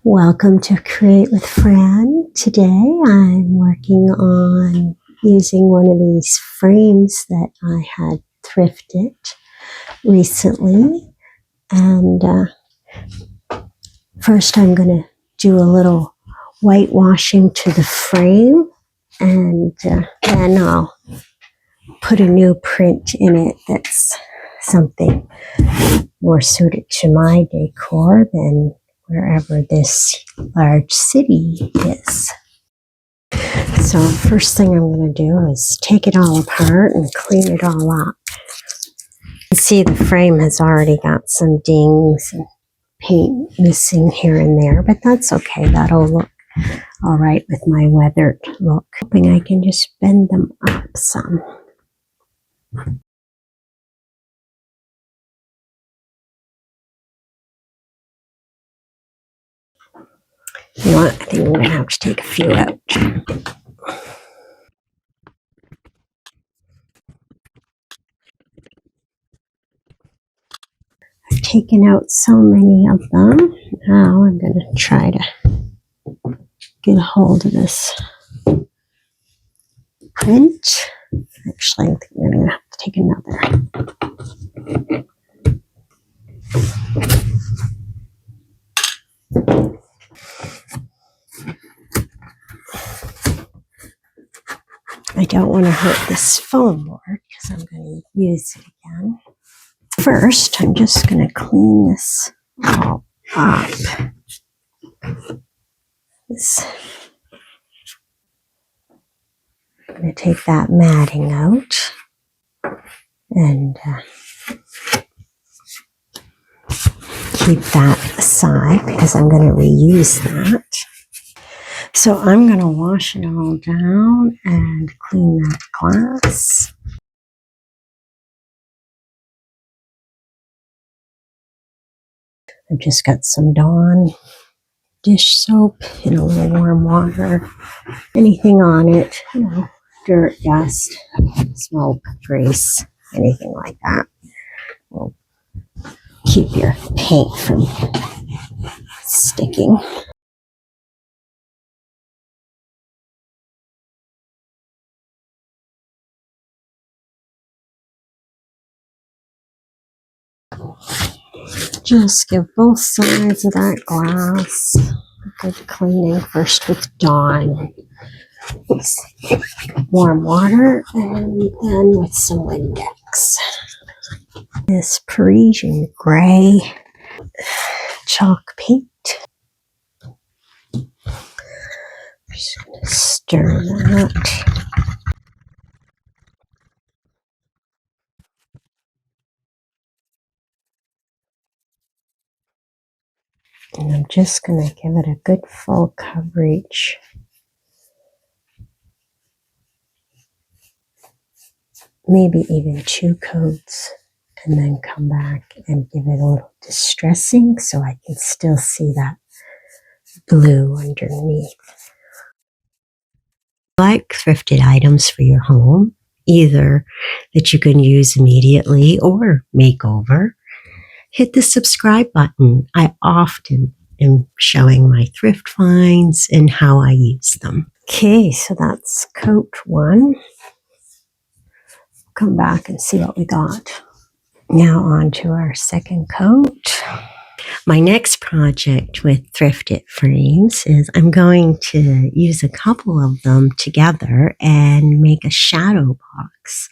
Welcome to Create with Fran. Today I'm working on using one of these frames that I had thrifted recently. And first I'm going to do a little whitewashing to the frame, and then I'll put a new print in it that's something more suited to my decor than wherever this large city is. So first thing I'm going to do is take it all apart and clean it all up. You can see the frame has already got some dings and paint missing here and there, but that's okay. That'll look all right with my weathered look. Hoping I can just bend them up some. You know what? I think I'm going to have to take a few out. I've taken out so many of them. Now I'm going to try to get a hold of this print. Actually, I think I'm going to have to take another. I don't want to hurt this foam board because I'm going to use it again. First, I'm just going to clean this all up. I'm going to take that matting out and keep that aside because I'm going to reuse that. So I'm going to wash it all down and clean that glass. I've just got some Dawn dish soap in a little warm water. Anything on it, you know, dirt, dust, smoke, grease, anything like that will keep your paint from sticking. Just give both sides of that glass a good cleaning, first with Dawn, warm water, and then with some Windex. This Parisian gray chalk paint. Just going to stir that. And I'm just going to give it a good full coverage. Maybe even 2 coats, and then come back and give it a little distressing so I can still see that blue underneath. Like thrifted items for your home, either that you can use immediately or makeover, hit the subscribe button. I often am showing my thrift finds and how I use them. Okay, so that's coat 1. Come back and see what we got. Now on to our second coat. My next project with thrifted frames is I'm going to use a couple of them together and make a shadow box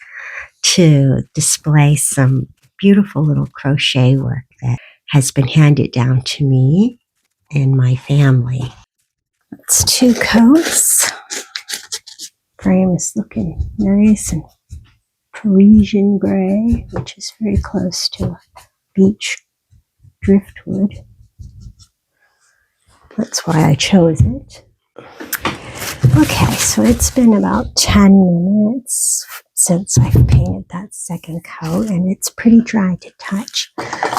to display some beautiful little crochet work that has been handed down to me and my family. It's 2 coats. Frame is looking nice and Parisian gray, which is very close to beach driftwood. That's why I chose it. Okay, so it's been about 10 minutes since I've painted that second coat, and it's pretty dry to touch.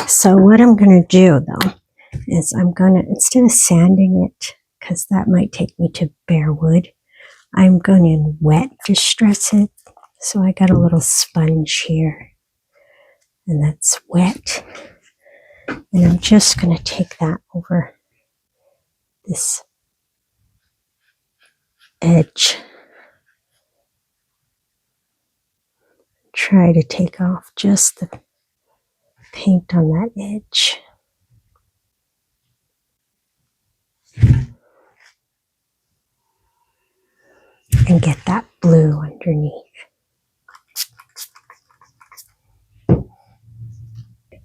So what I'm going to do, though, is I'm going to, instead of sanding it, because that might take me to bare wood, I'm going to wet distress it. So I got a little sponge here, and that's wet. And I'm just going to take that over this edge. Try to take off just the paint on that edge. And get that blue underneath.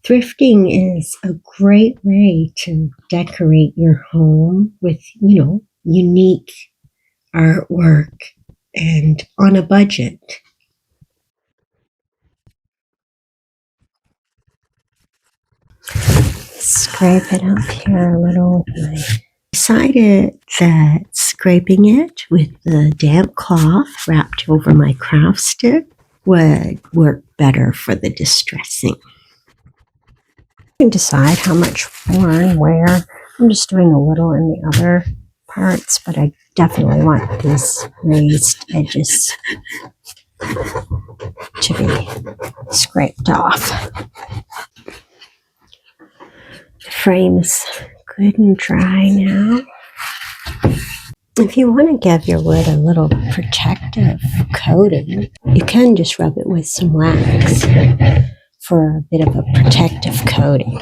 Thrifting is a great way to decorate your home with, unique artwork and on a budget. Scrape it up here a little with my. Decided that scraping it with the damp cloth wrapped over my craft stick would work better for the distressing. You can decide how much more and where. I'm just doing a little in the other parts, but I definitely want these raised edges to be scraped off. The frame's good and dry now. If you want to give your wood a little protective coating, you can just rub it with some wax for a bit of a protective coating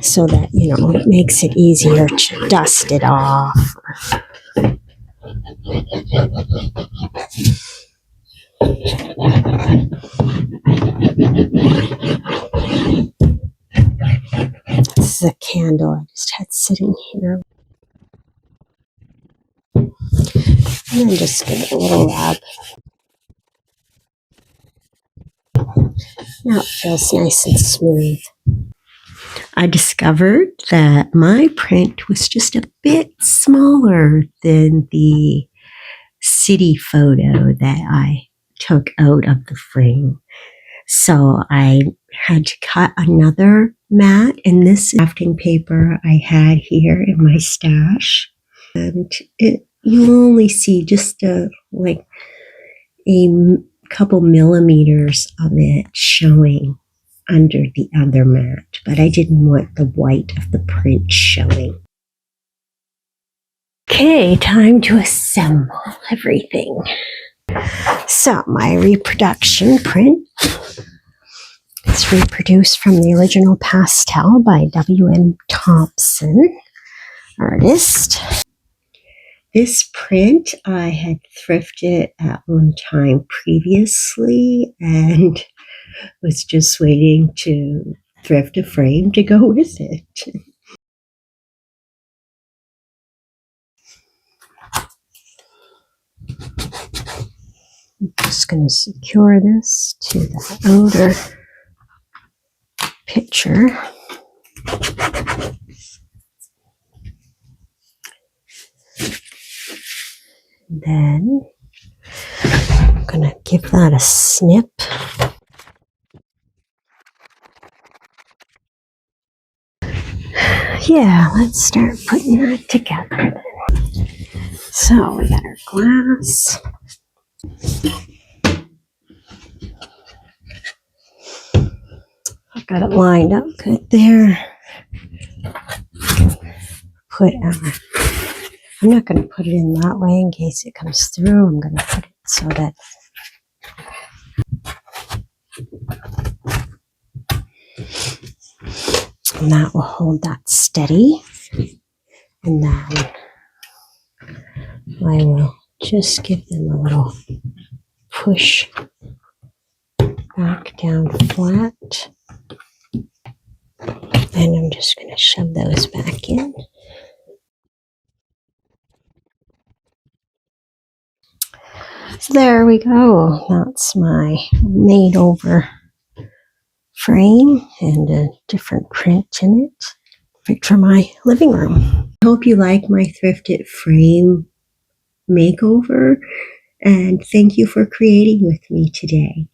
so that, it makes it easier to dust it off. This is a candle I just had sitting here. And then just give it a little rub. Now it feels nice and smooth. I discovered that my print was just a bit smaller than the city photo that I took out of the frame. So I had to cut another mat, and this crafting paper I had here in my stash. And you'll only see just a couple millimeters of it showing under the other mat, but I didn't want the white of the print showing. Okay, time to assemble everything. So my reproduction print is reproduced from the original pastel by W.M. Thompson, artist. This print I had thrifted at one time previously and was just waiting to thrift a frame to go with it. I'm just going to secure this to the outer picture. Then I'm going to give that a snip. Yeah, let's start putting that together. So we got our glass. I've got it lined up good there. I'm not going to put it in that way in case it comes through. I'm going to put it so that and that will hold that steady. And then I will just give them a little push back down flat. And I'm just going to shove those back in. So there we go. That's my made over frame and a different print in it. Perfect for my living room. I hope you like my thrifted frame makeover, and thank you for creating with me today.